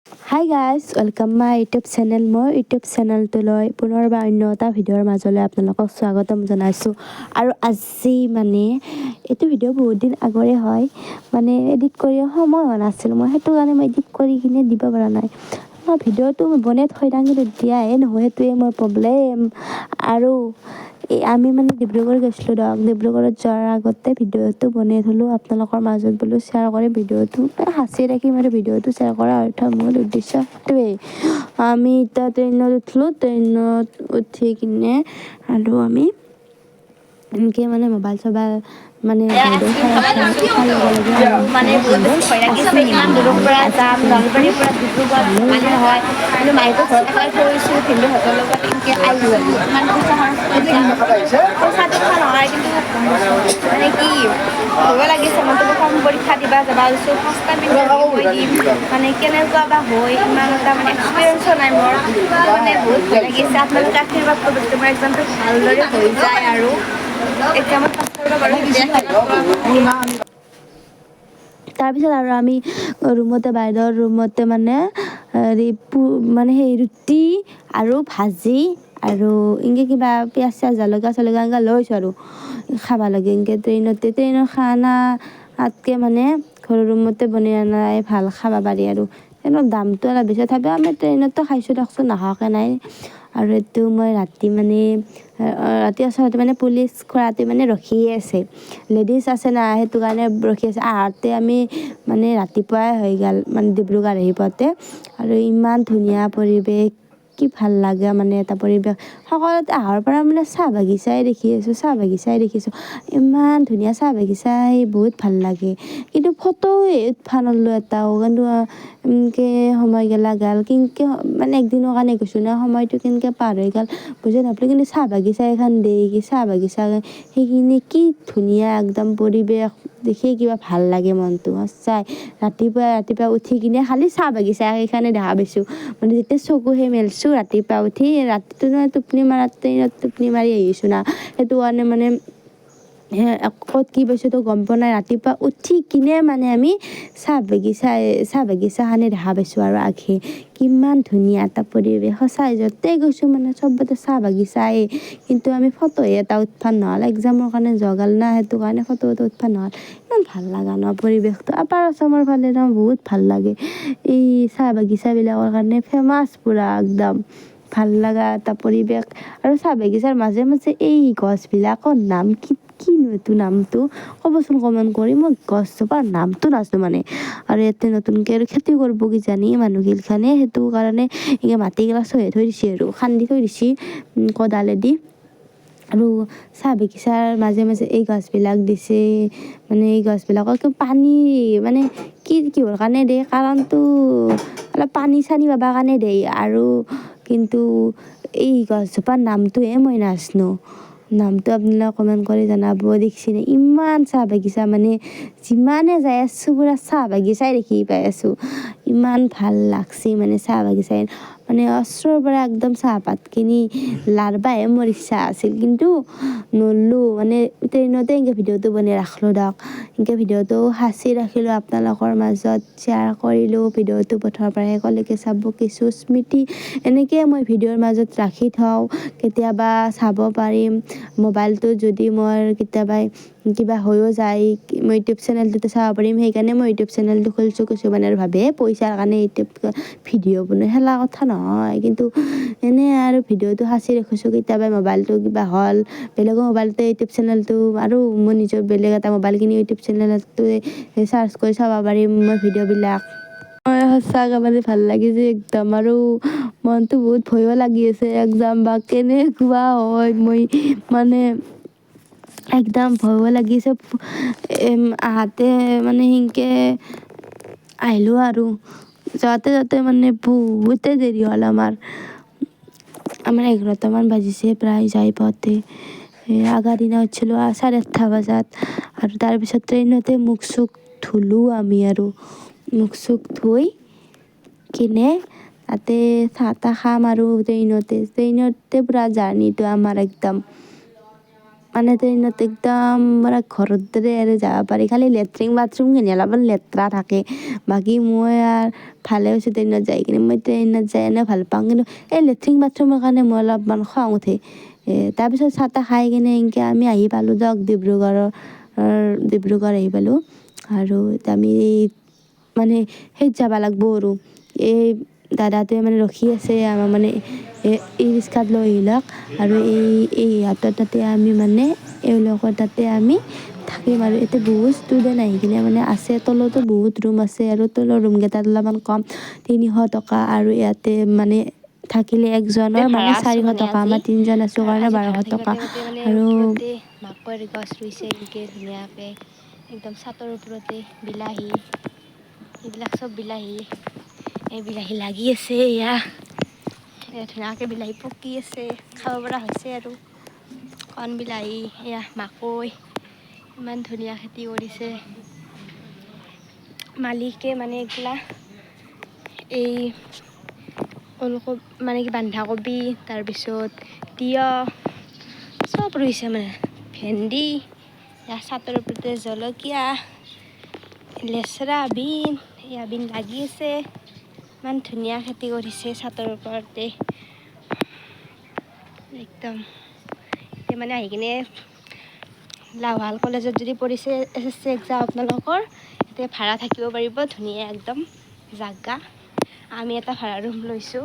Hi guys, welcome my YouTube channel. মই YouTube চেনেলটোলৈ পুনৰবাৰ অন্য এটা ভিডিঅ'ৰ মাজলৈ আপোনালোকক স্বাগতম জনাইছোঁ। আৰু আজি এইটো ভিডিঅ' বহুত দিন আগৰে হয়, এডিট কৰি সময় হোৱা নাছিল। মই সেইটো কাৰণে এডিট কৰি কিনে দিব পৰা নাই। মই ভিডিঅ'টো বনাই থৈ দিওঁ, কিন্তু দিয়াহে নহয়, সেইটোৱে মোৰ প্ৰব্লেম। আৰু আমি ডিব্ৰুগড় গৈছিলোঁ দিয়ক। ডিব্ৰুগড়ত যোৱাৰ আগতে ভিডিঅ'টো বনাই থলোঁ আপোনালোকৰ মাজত বোলো শ্বেয়াৰ কৰি ভিডিঅ'টো সাঁচি ৰাখিম। আৰু ভিডিঅ'টো শ্বেয়াৰ কৰাৰ মূল উদ্দেশ্য সেইটোৱেই। আমি এতিয়া ট্ৰেইনত উঠিলোঁ। ট্ৰেইনত উঠি কিনে আৰু আমি এনেকৈ মোবাইল চবাইল আৰু বহুত বেছি ভয় লাগিছে, ইমান দূৰৰ পৰা যাম, নলবাৰীৰ পৰা ডিব্ৰুগড় ধেমালি নহয়। কিন্তু মায়েকো ঘৰত পেলাই থৈ গৈছোঁ, ভিনদেউহঁতৰ লগত এনেকৈ আহিলোঁ। ইমান পইচা খৰচ কৰি যাম, পইচা কথা নহয়, কিন্তু কি ভয় লাগিছে। মইতো প্ৰথম পৰীক্ষা দিবা যাবা ওলাইছোঁ, ফাৰ্ষ্ট টাইম ইণ্টাৰভিউ দিম, কেনেকুৱা বা হয়, ইমান এটা এক্সপিৰিয়েঞ্চো নাই মোৰ। বহুত ভয় লাগিছে। আপোনালোকে আশীৰ্বাদ কৰিব, তোমাৰ এক্সামটো ভালদৰে হৈ যায় আৰু এক্সামত পাছ কৰিব পাৰোঁ। তাৰপিছত আৰু আমি বাইদেউৰ ৰুমতে সেই ৰুটি আৰু ভাজি আৰু এনেকৈ কিবা পিঁয়াজ চিয়াজ জলকীয়া চলকীয়া এনেকৈ লৈছোঁ আৰু খাব লাগে। এনেকৈ ট্ৰেইনৰ খানা তাতকৈ ঘৰৰ ৰুমতে বনাই অনাই ভাল, খাব পাৰি। আৰু ট্ৰেইনৰ দামটো অলপ বেছি, তথাপিও আমি ট্ৰেইনততো খাইছোঁ দিয়কচোন, নোখোৱাকৈ নাই। আৰু এইটো মই ৰাতি আচলতে পুলিচ খুৰাটো ৰখিয়ে আছে, লেডিজ আছে না, সেইটো কাৰণে ৰখি আছে। আহোঁতে আমি ৰাতিপুৱাই হৈ গ'ল, ডিব্ৰুগড় আহি পাওঁতে। আৰু ইমান ধুনীয়া পৰিৱেশ, কি ভাল লাগে এটা পৰিৱেশ। সকলোতে আহাৰ পৰা চাহ বাগিচাই দেখিছোঁ, ইমান ধুনীয়া চাহ বাগিচা, বহুত ভাল লাগে। কিন্তু ফটো উঠবা নৰলোঁ এটাও, কিন্তু এনকৈ সময় গেলা গ'ল। কেনেকৈ একদিনৰ কাৰণে গৈছোঁ না, সময়টো কেনেকৈ পাৰ হৈ গ'ল বুজি নাপালোঁ। কিন্তু চাহ বাগিচা এখন দেখি, চাহ বাগিচা সেইখিনি কি ধুনীয়া একদম পৰিৱেশ দেখি কিবা ভাল লাগে মনটো সঁচাই। ৰাতিপুৱা উঠি কিনে খালি চাহ বাগিচা সেইখনে দেখা পাইছোঁ। যেতিয়া চকুহে মেলিছোঁ ৰাতিপুৱা উঠি, ৰাতিটো ট্ৰেইনত টোপনি মাৰি আহিছোঁ না, সেইটো কাৰণে ক'ত কি পাইছোঁ তো গম পোৱা নাই। ৰাতিপুৱা উঠি কিনে আমি চাহ বাগিচাখনে দেখা পাইছোঁ। আৰু কিমান ধুনীয়া এটা পৰিৱেশ, সঁচাই য'তে গৈছোঁ চবতে চাহ বাগিচাই। কিন্তু আমি ফটোহে এটা উঠবা নহ'ল, এক্সামৰ কাৰণে যোৱা না, সেইটো কাৰণে ফটো উঠবা নহ'ল। ইমান ভাল লগা ন পৰিৱেশটো, আপাৰ আচামৰ ফালে বহুত ভাল লাগে। এই চাহ বাগিচাবিলাকৰ কাৰণে ফেমাছ পুৰা একদম ভাল লগা এটা পৰিৱেশ। আৰু চাহ বাগিচাৰ মাজে মাজে এই গছবিলাকৰ নাম কিনো এইটো নামটো ক'বচোন কমেণ্ট কৰি। মই গছজোপাৰ নামটো নাজানো। আৰু ইয়াতে নতুনকৈ আৰু খেতি কৰিব কিজানি মানুহগিলাখানে, সেইটো কাৰণে মাটিগিলা চহাই থৈ দিছে আৰু খান্দি থৈ দিছে কোদালেদি। আৰু চাহ বাগিচাৰ মাজে মাজে এই গছবিলাক দিছে, এই গছবিলাকক পানী কিহৰ কাৰণে দিয়ে, কাৰণটো অলপ পানী চানী পাবৰ কাৰণে দিয়ে। আৰু কিন্তু এই গছজোপাৰ নামটোহে মই নাজানো, নামটো আপোনালোকে কমেণ্ট কৰি জনাব। দেখিছেনে ইমান চাহ বাগিচা, যিমানে যাই আছোঁ পুৰা চাহ বাগিচাই দেখি পাই আছোঁ। ইমান ভাল লাগছে চাহ বাগিচাই, ওচৰৰ পৰা একদম চাহপাতখিনি লাৰবাহে মোৰ ইচ্ছা আছিল, কিন্তু নৰলোঁ। ট্ৰেইনতে এনেকৈ ভিডিঅ'টো বনাই ৰাখিলোঁ দিয়ক। এনেকৈ ভিডিঅ'টো সাঁচি ৰাখিলোঁ, আপোনালোকৰ মাজত শ্বেয়াৰ কৰিলোঁ। ভিডিঅ'টো প্ৰথমৰ পৰা শেষলৈকে চাব, কিছু স্মৃতি এনেকৈ মই ভিডিঅ'ৰ মাজত ৰাখি থওঁ, কেতিয়াবা চাব পাৰিম। মোবাইলটো যদি মোৰ কেতিয়াবা কিবা হৈও যায়, মই ইউটিউব চেনেলটোতে চাব পাৰিম। সেইকাৰণে মই ইউটিউব চেনেলটো খুলিছোঁ। কিছুমানে আৰু ভাবে পইচাৰ কাৰণে ইউটিউব ভিডিঅ' বনাই, সেলা কথা নহয়। কিন্তু এনেই আৰু ভিডিঅ'টো সাঁচি ৰাখিছোঁ, কেতিয়াবা মোবাইলটো কিবা হ'ল, বেলেগৰ মোবাইলতে ইউটিউব চেনেলটো, আৰু মই নিজৰ বেলেগ এটা মোবাইল কিনি ইউটিউব চেনেলটোৱে চাৰ্চ কৰি চাব পাৰিম মই ভিডিঅ'বিলাক। সঁচাকৈ ভাল লাগিছে একদম। আৰু মনটো বহুত ভয়ো লাগি আছে, একদম বা কেনেকুৱা হয়, মই একদম ভয়ো লাগিছে। আহাতে সেনেকৈ আহিলোঁ, আৰু যাওঁতে বহুতে দেৰি হ'ল। আমাৰ 11টামান বাজিছে প্ৰায় যাই পাওঁতে। আগৰ দিনা উঠিছিলোঁ 8:30 বজাত। আৰু তাৰপিছত ট্ৰেইনতে মুখ চুখ ধুলোঁ আমি, আৰু মুখ চুখ ধুই কিনে তাতে চাহ তাহ খাম। আৰু ট্ৰেইনতে পুৰা জাৰ্ণিটো আমাৰ একদম মানে ট্ৰেইনত একদম মানে ঘৰৰ দৰে আৰু যাব পাৰি খালি লেট্ৰিন বাথৰুমখিনি অলপমান লেতেৰা থাকে বাকী মই আৰু ভালে হৈছে ট্ৰেইনত যাই কিনে মই ট্ৰেইনত যাই এনেও ভাল পাওঁ কিন্তু এই লেট্ৰিন বাথৰুমৰ কাৰণে মোৰ অলপমান খং উঠে তাৰপিছত চাহ তাহ খাই কিনে এনেকৈ আমি আহি পালোঁ দিয়ক ডিব্ৰুগড় আহি পালোঁ আৰু এতিয়া আমি মানে সেইত যাব লাগিব আৰু এই দাদাটোৱে মানে ৰখি আছে আমাৰ মানে ই ৰিক্সাত লৈ আহিলক আৰু এই ইহঁতৰ তাতে আমি মানে এওঁলোকৰ তাতে আমি থাকিম আৰু এতিয়া বহুত ষ্টুডেণ্ট আহি কিনে মানে আছে তলতো বহুত ৰুম আছে আৰু তলৰ ৰুমকেইটাত অলপমান কম 300 টকা আৰু ইয়াতে মানে থাকিলে একজনৰ মানে ভাড়া আছোঁ 400 মানে টকা আজি আমাৰ 3জন আছোঁ আৰু কাৰণে আজি ভাড়া 1200 টকা থাকিবতে মানে আৰু ওপৰতে মাকৈ গছ ৰুইছে এনেকৈ ধুনীয়াকৈ একদম ছাতৰ ওপৰতে বিলাহী এইবিলাক চব বিলাহী এই বিলাহী লাগি আছে এয়া ধুনীয়াকৈ বিলাহী পকি আছে খাব পৰা হৈছে আৰু কণ বিলাহী এয়া মাকৈ ইমান ধুনীয়া খেতি কৰিছে মালিকে মানে এইগিলা এই ওলকবি মানে কি বন্ধাকবি তাৰপিছত তিয়হ চব ৰুইছে মানে ভেন্দি চাতৰ ওপৰতে জলকীয়া লেচৰা বিন এয়া বিন লাগি আছে ইমান ধুনীয়া খেতি কৰিছে চাতৰ ওপৰতে একদম এতিয়া মানে আহি কিনে লাওহাল কলেজত যদি পৰিছে SSC এক্সাম আপোনালোকৰ এতিয়া ভাড়া থাকিব পাৰিব ধুনীয়া একদম জাগা আমি এটা ভাড়া ৰুম লৈছোঁ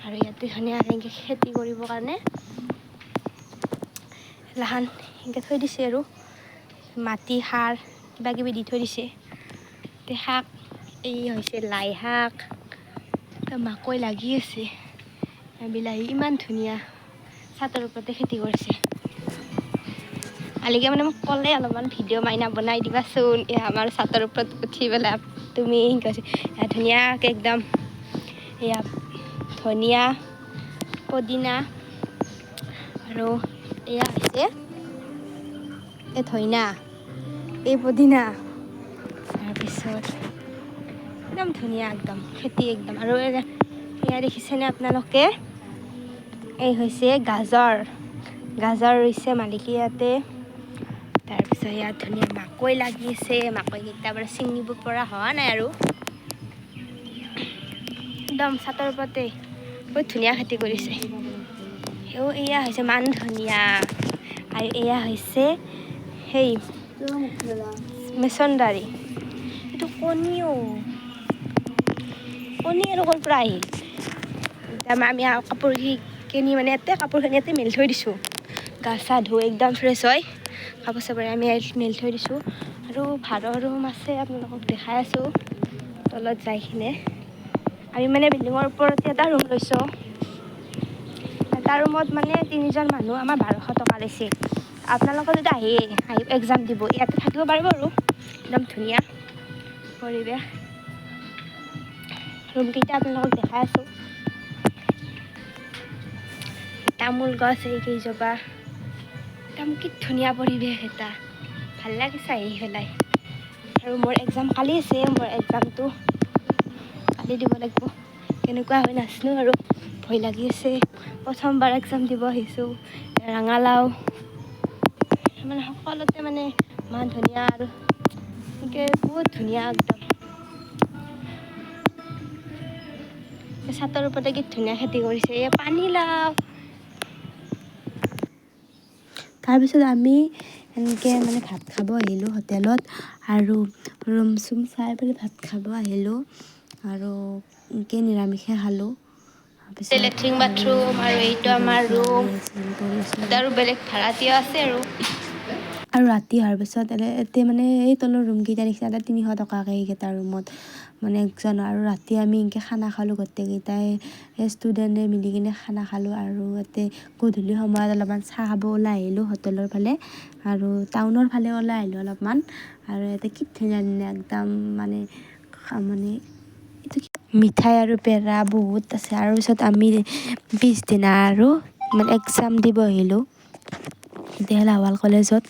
আৰু ইয়াতে ধুনীয়া এনেকৈ খেতি কৰিবৰ কাৰণে লাহান এনেকৈ থৈ দিছে আৰু মাটি সাৰ কিবা কিবি দি থৈ দিছে শাক এই হৈছে লাই শাক মাকৈ লাগি আছে বিলাহী ইমান ধুনীয়া ছাতৰ ওপৰতে খেতি কৰিছে মালিকে মানে মোক ক'লে অলপমান ভিডিঅ' মাইনা বনাই দিবাচোন আমাৰ ছাতৰ ওপৰত উঠি পেলাই তুমি কৈছে ধুনীয়াকৈ একদম এয়া ধনিয়া পদিনা আৰু এয়া হৈছে এই ধনিয়া এই পদিনা তাৰপিছত একদম ধুনীয়া একদম খেতি একদম আৰু এয়া দেখিছেনে আপোনালোকে এই হৈছে গাজৰ ৰুইছে মালিকে ইয়াতে তাৰপিছত ইয়াত ধুনীয়া মাকৈ লাগিছে মাকৈকেইটা বাৰু ছিঙিব পৰা হোৱা নাই আৰু একদম ছাতৰ ওপৰতে বহুত ধুনীয়া খেতি কৰিছে এয়া হৈছে মান ধনিয়া আৰু এয়া হৈছে সেই মেছনদাৰী এইটো কণী আৰু ক'ৰ পৰা আহিল আমি কাপোৰ কিনি মানে ইয়াতে কাপোৰখিনি ইয়াতে মেলি থৈ দিছোঁ গা চা ধুই একদম ফ্ৰেছ হয় কাপোৰ চাপোৰ আমি মেলি থৈ দিছোঁ আৰু ভাড়া ৰুম আছে আপোনালোকক দেখাই আছোঁ তলত যাই কিনে আমি মানে বিল্ডিঙৰ ওপৰতে এটা ৰুম লৈছোঁ এটা ৰুমত মানে 3জন মানুহ আমাৰ 1200 টকা লৈছে আপোনালোকে যদি আহি এক্সাম দিব ইয়াতে থাকিব পাৰিব আৰু একদম ধুনীয়া পৰিৱেশ ৰুমকেইটা আপোনালোকক দেখাই আছোঁ তামোল গছ এই কেইজোপা একদম কি ধুনীয়া পৰিৱেশ এটা ভাল লাগিছে আহি পেলাই আৰু মোৰ এক্সাম কালি আছে মোৰ এক্সামটো কালি দিব লাগিব কেনেকুৱা হয় নাজানো আৰু ভয় লাগি আছে প্ৰথমবাৰ এক্সাম দিব আহিছোঁ ৰঙালাও মানে সকলোতে মানে ইমান ধুনীয়া আৰু এনেকৈ বহুত ধুনীয়া একদম ছাতৰ ওপৰতে কি ধুনীয়া খেতি কৰিছে এই পানীলাও তাৰপিছত আমি এনেকৈ মানে ভাত খাব আহিলোঁ হোটেলত আৰু ৰুম চুম চাই পেলাই ভাত খাব আহিলোঁ আৰু এনেকৈ নিৰামিষে খালোঁ তাৰপিছত লেট্ৰিন বাথৰুম আৰু এইটো আমাৰ ৰুম আৰু বেলেগ ভাড়া দিয়া আছে আৰু ৰাতি হোৱাৰ পিছত এতিয়া মানে এই তলৰ ৰুমকেইটা দেখিছে এটা 300 টকাকৈ এইকেইটা ৰুমত মানে একজনৰ আৰু ৰাতি আমি এনেকৈ খানা খালোঁ গোটেইকেইটাই ষ্টুডেণ্টে মিলি কিনে খানা খালোঁ আৰু ইয়াতে গধূলি সময়ত অলপমান চাহ খাব ওলাই আহিলোঁ হোটেলৰ ফালে আৰু টাউনৰ ফালে ওলাই আহিলোঁ অলপমান আৰু ইয়াতে কি ধুনীয়া ধুনীয়া একদম মানে এইটো মিঠাই আৰু পেৰা বহুত আছে আৰু পিছত আমি পিছদিনা আৰু মানে এক্সাম দিব আহিলোঁ এতিয়া লাহোৱাল কলেজত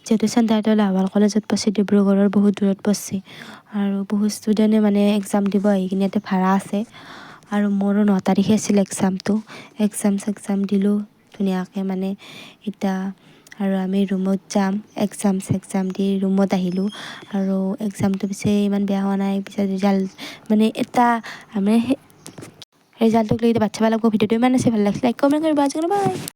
যিহেতু চেণ্টাৰটো লাহোৱাল কলেজত পৰিছে ডিব্ৰুগড়ৰ বহুত দূৰত পৰিছে আৰু বহুত ষ্টুডেণ্টে মানে এক্সাম দিব আহি কিনে ইয়াতে ভাড়া আছে আৰু মোৰো 9 তাৰিখে আছিল এক্সাম দিলোঁ ধুনীয়াকৈ মানে এতিয়া আৰু আমি ৰুমত যাম এক্সাম দি ৰুমত আহিলোঁ আৰু এক্সামটো পিছে ইমান বেয়া হোৱা নাই পিছে ৰিজাল্ট মানে এটা মানে ৰিজাল্টক লৈ বাচ্ছা বিলাকক ভিডিঅ'টো ইমান আছে ভাল লাগিছে লাইক কমেণ্ট কৰিবা আজিকালি বাই